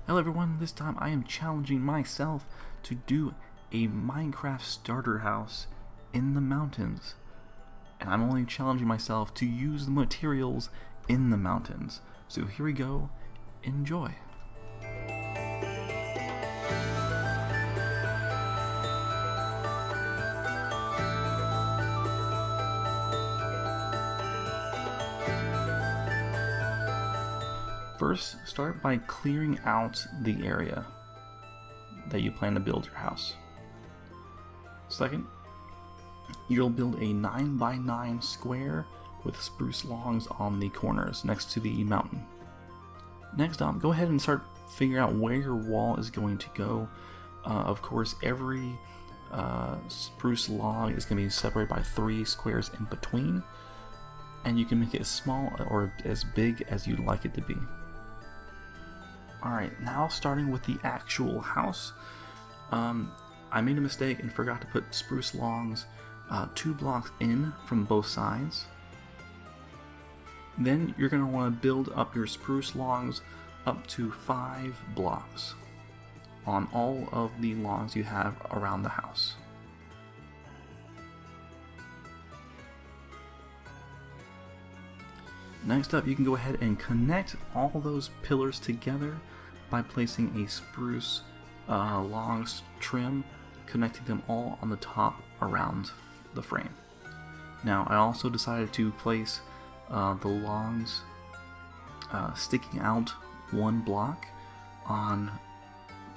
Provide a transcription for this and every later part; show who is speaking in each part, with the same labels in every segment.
Speaker 1: Hello everyone, this time I am challenging myself to do a Minecraft starter house in the mountains. And I'm only challenging myself to use the materials in the mountains. So here we go, enjoy. First, start by clearing out the area that you plan to build your house. Second, you'll build a 9x9 square with spruce logs on the corners next to the mountain. Next up, go ahead and start figuring out where your wall is going to go. Of course, every spruce log is going to be separated by 3 squares in between, and you can make it as small or as big as you'd like it to be. Alright, now starting with the actual house. I made a mistake and forgot to put spruce logs 2 blocks in from both sides. Then you're going to want to build up your spruce logs up to 5 blocks on all of the logs you have around the house. Next up, you can go ahead and connect all those pillars together by placing a spruce logs trim, connecting them all on the top around the frame. Now, I also decided to place the logs sticking out 1 block on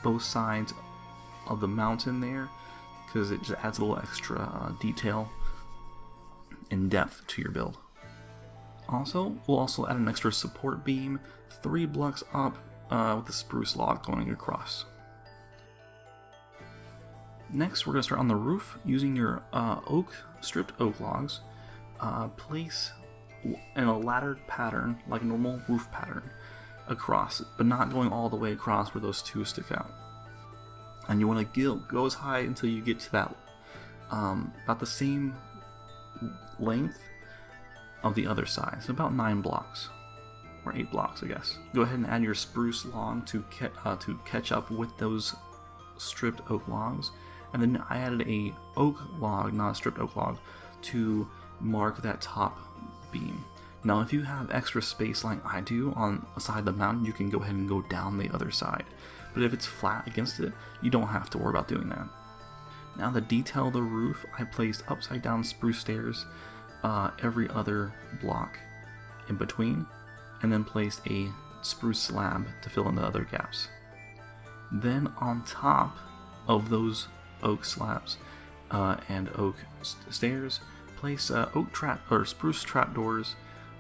Speaker 1: both sides of the mountain there, because it just adds a little extra detail and depth to your build. Also, we'll also add an extra support beam 3 blocks up with the spruce log going across. Next, we're going to start on the roof using your stripped oak logs. Place in a laddered pattern, like a normal roof pattern, across, but not going all the way across where those 2 stick out. And you want to go as high until you get to that about the same length of the other side, so about 9 blocks, or 8 blocks, I guess. Go ahead and add your spruce log to catch up with those stripped oak logs, and then I added a oak log, not a stripped oak log, to mark that top beam. Now, if you have extra space like I do on the side of the mountain, you can go ahead and go down the other side. But if it's flat against it, you don't have to worry about doing that. Now, to detail the roof, I placed upside down spruce stairs every other block in between, and then placed a spruce slab to fill in the other gaps. Then on top of those oak slabs and oak stairs, place spruce trapdoors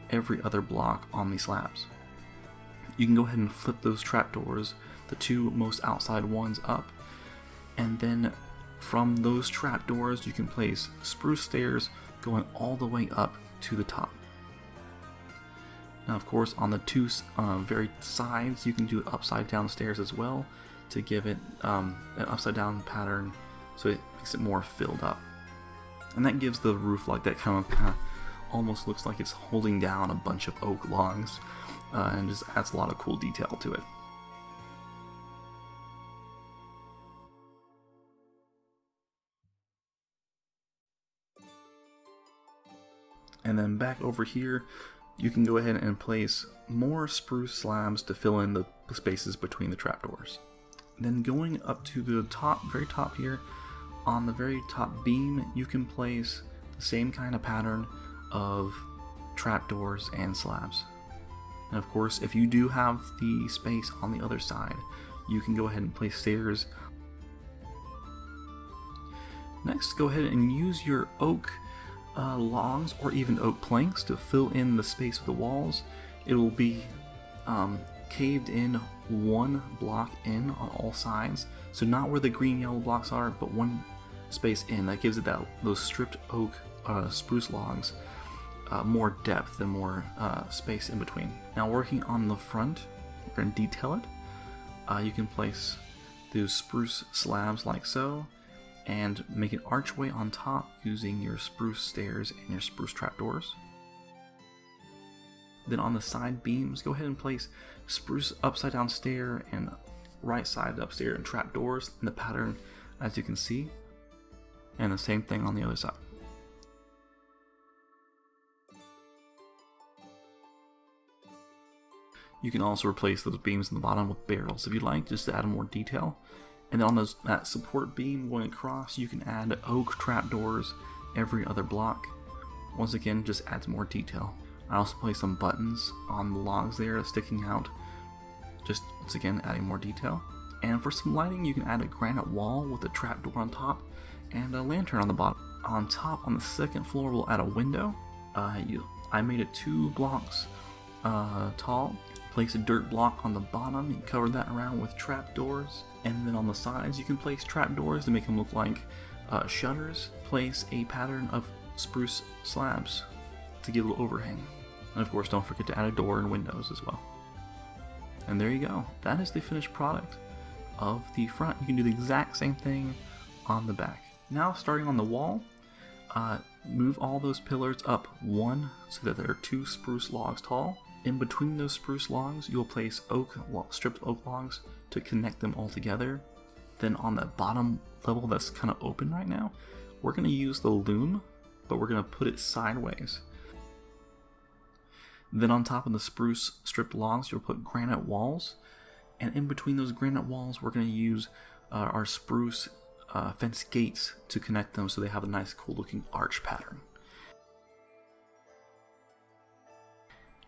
Speaker 1: every other block on the slabs. You can go ahead and flip those trapdoors, the 2 most outside ones, up, and then from those trapdoors you can place spruce stairs going all the way up to the top. Now, of course, on the 2 very sides, you can do upside down stairs as well to give it an upside down pattern, so it makes it more filled up. And that gives the roof like that kind of almost looks like it's holding down a bunch of oak logs, and just adds a lot of cool detail to it. And then back over here, you can go ahead and place more spruce slabs to fill in the spaces between the trapdoors. Then going up to the top, very top here, on the very top beam, you can place the same kind of pattern of trapdoors and slabs. And of course, if you do have the space on the other side, you can go ahead and place stairs. Next, go ahead and use your oak logs or even oak planks to fill in the space of the walls. It will be caved in 1 block in on all sides, so not where the green yellow blocks are, but 1 space in. That gives it those stripped oak spruce logs more depth and more space in between. Now, working on the front, we're going to detail it. You can place those spruce slabs like so, and make an archway on top using your spruce stairs and your spruce trapdoors. Then on the side beams, go ahead and place spruce upside down stair and right side upstairs and trapdoors in the pattern as you can see, and the same thing on the other side. You can also replace those beams in the bottom with barrels if you like, just to add more detail. And then on that support beam going across, you can add oak trapdoors every other block. Once again, just adds more detail. I also place some buttons on the logs there sticking out, just once again adding more detail. And for some lighting, you can add a granite wall with a trapdoor on top and a lantern on the bottom. On top, on the second floor, we'll add a window. I made it 2 blocks tall. Place a dirt block on the bottom and cover that around with trapdoors. And then on the sides, you can place trapdoors to make them look like shutters. Place a pattern of spruce slabs to give a little overhang. And of course, don't forget to add a door and windows as well. And there you go. That is the finished product of the front. You can do the exact same thing on the back. Now, starting on the wall, move all those pillars up 1 so that there are 2 spruce logs tall. In between those spruce logs, you'll place stripped oak logs to connect them all together. Then on the bottom level that's kind of open right now, we're going to use the loom, but we're going to put it sideways. Then on top of the spruce stripped logs, you'll put granite walls. And in between those granite walls, we're going to use our spruce fence gates to connect them so they have a nice cool looking arch pattern.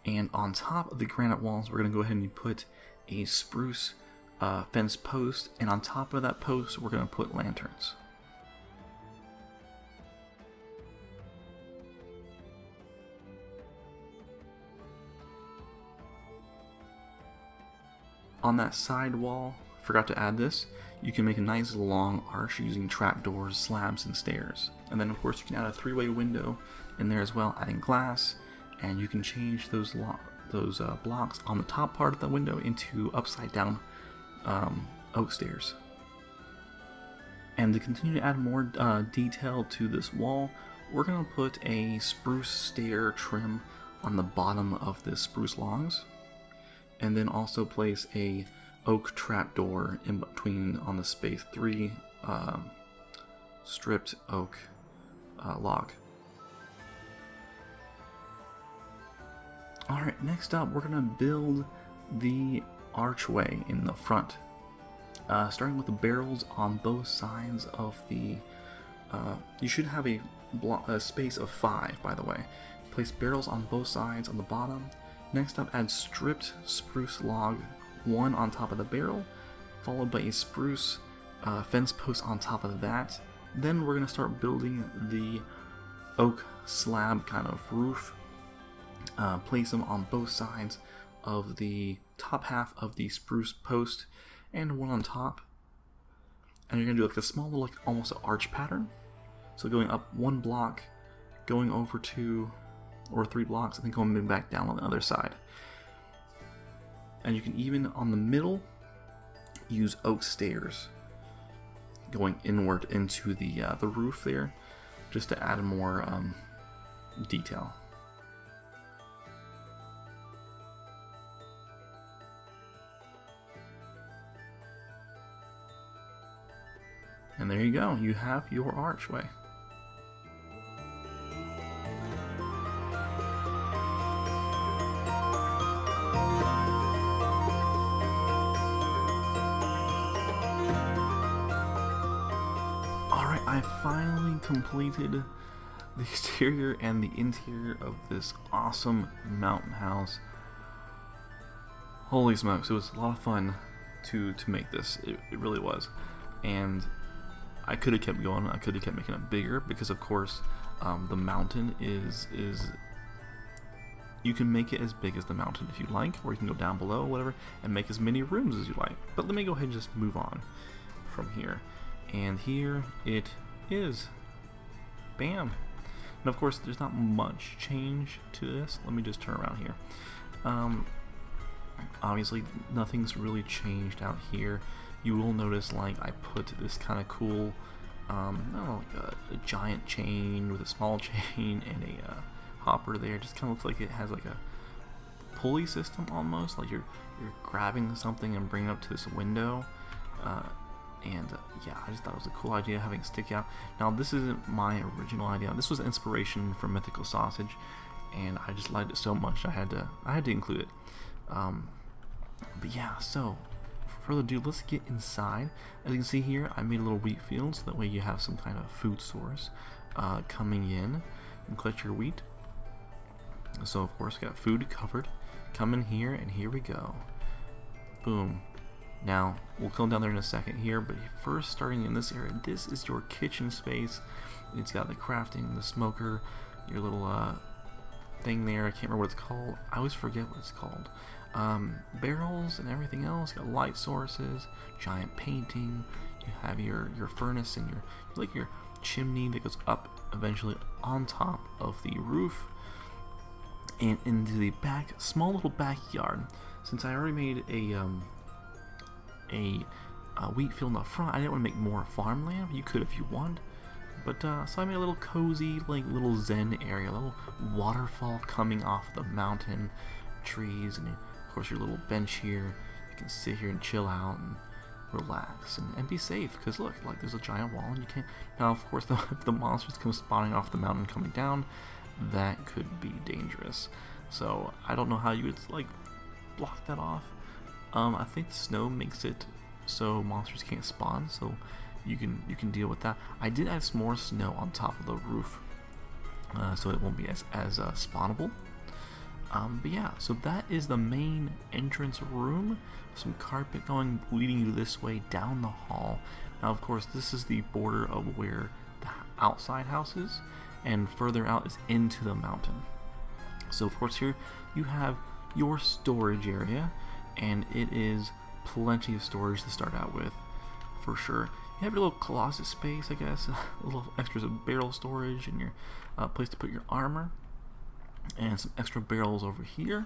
Speaker 1: And on top of the granite walls, we're going to go ahead and put a spruce fence post, and on top of that post, we're going to put lanterns. On that side wall, forgot to add this, you can make a nice long arch using trapdoors, slabs, and stairs. And then of course you can add a 3-way window in there as well, adding glass. And you can change those blocks on the top part of the window into upside down oak stairs. And to continue to add more detail to this wall, we're going to put a spruce stair trim on the bottom of the spruce logs, and then also place a oak trapdoor in between on the space 3 stripped oak log. Alright, next up we're going to build the archway in the front. Starting with the barrels on both sides of the... you should have a space of 5, by the way. Place barrels on both sides on the bottom. Next up, add stripped spruce log, 1 on top of the barrel, followed by a spruce fence post on top of that. Then we're going to start building the oak slab kind of roof. Place them on both sides of the top half of the spruce post and 1 on top. And you're going to do like a small little, like almost an arch pattern. So going up 1 block, going over 2 or 3 blocks, and then going back down on the other side. And you can even on the middle use oak stairs going inward into the roof there, just to add more detail. And there you go, you have your archway. Alright, I finally completed the exterior and the interior of this awesome mountain house. Holy smokes, it was a lot of fun to make this. It really was. And I could have kept going. I could have kept making it bigger because, of course, the mountain is you can make it as big as the mountain if you like, or you can go down below, whatever, and make as many rooms as you like. But let me go ahead and just move on from here. And here it is. Bam. And of course, there's not much change to this. Let me just turn around here. Obviously, nothing's really changed out here. You will notice, like, I put this kind of cool, I don't know, like a giant chain with a small chain and a hopper there. It just kind of looks like it has like a pulley system almost, like you're grabbing something and bringing it up to this window. Yeah, I just thought it was a cool idea having it stick out. Now this isn't my original idea. This was inspiration from Mythical Sausage, and I just liked it so much I had to include it. But yeah, so for further ado, let's get inside. As you can see here, I made a little wheat field, so that way you have some kind of food source coming in and collect your wheat. So of course, got food covered. Come in here, and here we go. Boom. Now, we'll come down there in a second here, but first, starting in this area, this is your kitchen space. It's got the crafting, the smoker, your little thing there. I can't remember what it's called. I always forget what it's called. Barrels and everything else. Got light sources, giant painting. You have your furnace and your chimney that goes up eventually on top of the roof and into the back, small little backyard. Since I already made a wheat field in the front, I didn't want to make more farmland. You could if you want, but so I made a little cozy, like little zen area, a little waterfall coming off the mountain trees, and of course your little bench here. You can sit here and chill out and relax and be safe, because look, like there's a giant wall and you can't. Now of course if the monsters come spawning off the mountain coming down, that could be dangerous. So I don't know how you would like block that off. I think the snow makes it so monsters can't spawn, so you can deal with that. I did add some more snow on top of the roof, so it won't be as spawnable. But yeah, so that is the main entrance room. Some carpet leading you this way down the hall. Now of course this is the border of where the outside house is, and further out is into the mountain. So of course here you have your storage area, and it is plenty of storage to start out with, for sure. You have your little closet space, I guess, a little extras of barrel storage, and your place to put your armor, and some extra barrels over here.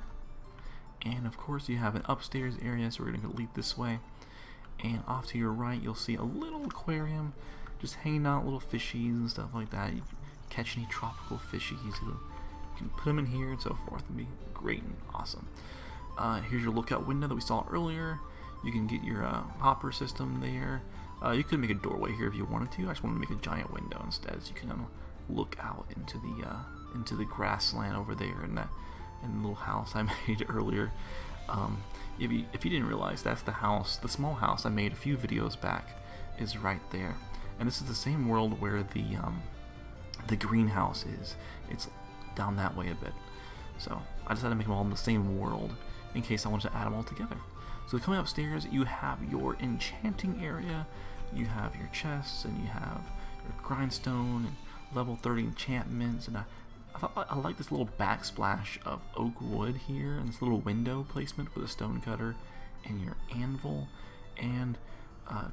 Speaker 1: And of course you have an upstairs area, so we're going to lead this way. And off to your right you'll see a little aquarium, just hanging out, little fishies and stuff like that. You can catch any tropical fishies, you can put them in here and so forth. It'd be great and awesome. Here's your lookout window that we saw earlier. You can get your hopper system there. You could make a doorway here if you wanted to. I just wanted to make a giant window instead, so you can look out into the grassland over there in the little house I made earlier. If you didn't realize, that's the house, the small house I made a few videos back is right there. And this is the same world where the greenhouse is. It's down that way a bit. So I decided to make them all in the same world in case I wanted to add them all together. So coming upstairs, you have your enchanting area, you have your chests, and you have your grindstone and level 30 enchantments. And I like this little backsplash of oak wood here, and this little window placement for the stone cutter and your anvil. And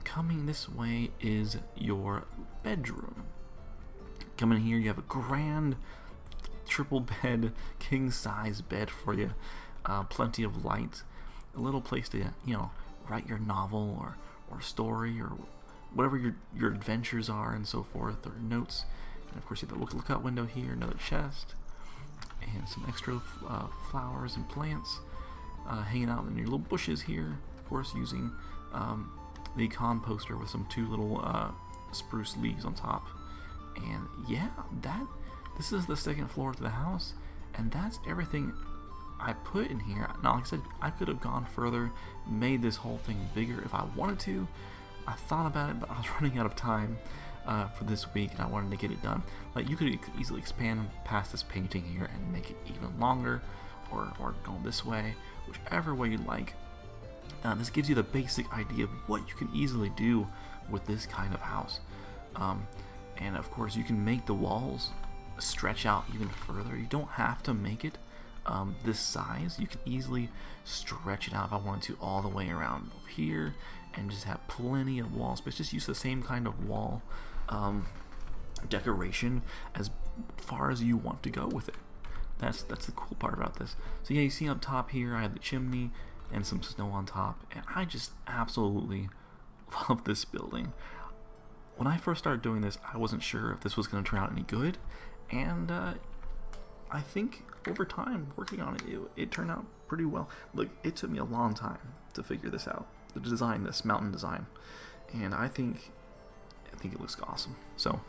Speaker 1: coming this way is your bedroom. Coming here, you have a grand triple bed, king size bed for you, plenty of light, a little place to write your novel or story or whatever your adventures are and so forth, or notes. And of course you have the lookout window here, another chest, and some extra flowers and plants hanging out in your little bushes here. Of course using the composter with some 2 little spruce leaves on top. And yeah, this is the 2nd floor to the house, and that's everything I put in here. Now, like I said, I could have gone further, made this whole thing bigger if I wanted to. I thought about it, but I was running out of time for this week, and I wanted to get it done. Like, you could easily expand past this painting here and make it even longer, or go this way, whichever way you like. This gives you the basic idea of what you can easily do with this kind of house. And of course, you can make the walls stretch out even further. You don't have to make it this size. You can easily stretch it out if I wanted to all the way around over here and just have plenty of wall space. Just use the same kind of wall decoration as far as you want to go with it. That's the cool part about this. So yeah, you see up top here I have the chimney and some snow on top, and I just absolutely love this building. When I first started doing this, I wasn't sure if this was going to turn out any good, and I I think over time working on it, it turned out pretty well. Look, it took me a long time to figure this out, to design this mountain design, and I think it looks awesome. So,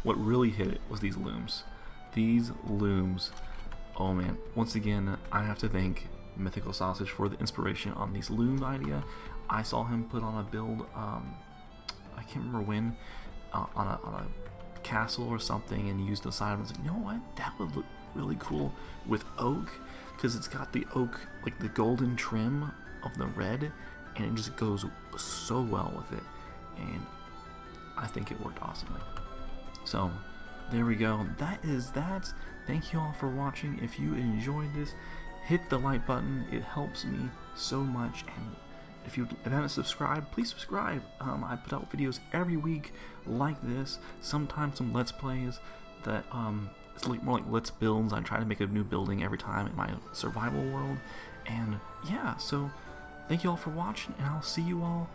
Speaker 1: what really hit it was these looms. These looms, oh man! Once again, I have to thank Mythical Sausage for the inspiration on these loom idea. I saw him put on a build, I can't remember when, on a castle or something, and used the side. I was like, you know what? That would look really cool with oak, because it's got the oak, like the golden trim of the red, and it just goes so well with it. And I think it worked awesomely. So there we go. That's thank you all for watching. If you enjoyed this, hit the like button. It helps me so much. And if you haven't subscribed, please subscribe. I put out videos every week like this. Sometimes some let's plays that it's like more like let's builds. I try to make a new building every time in my survival world. And yeah, so thank you all for watching, and I'll see you all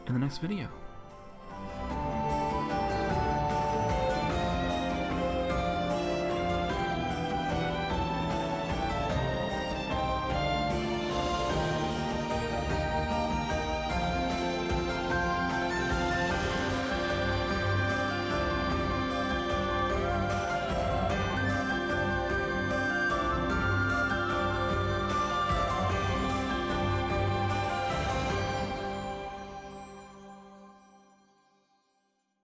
Speaker 1: in the next video.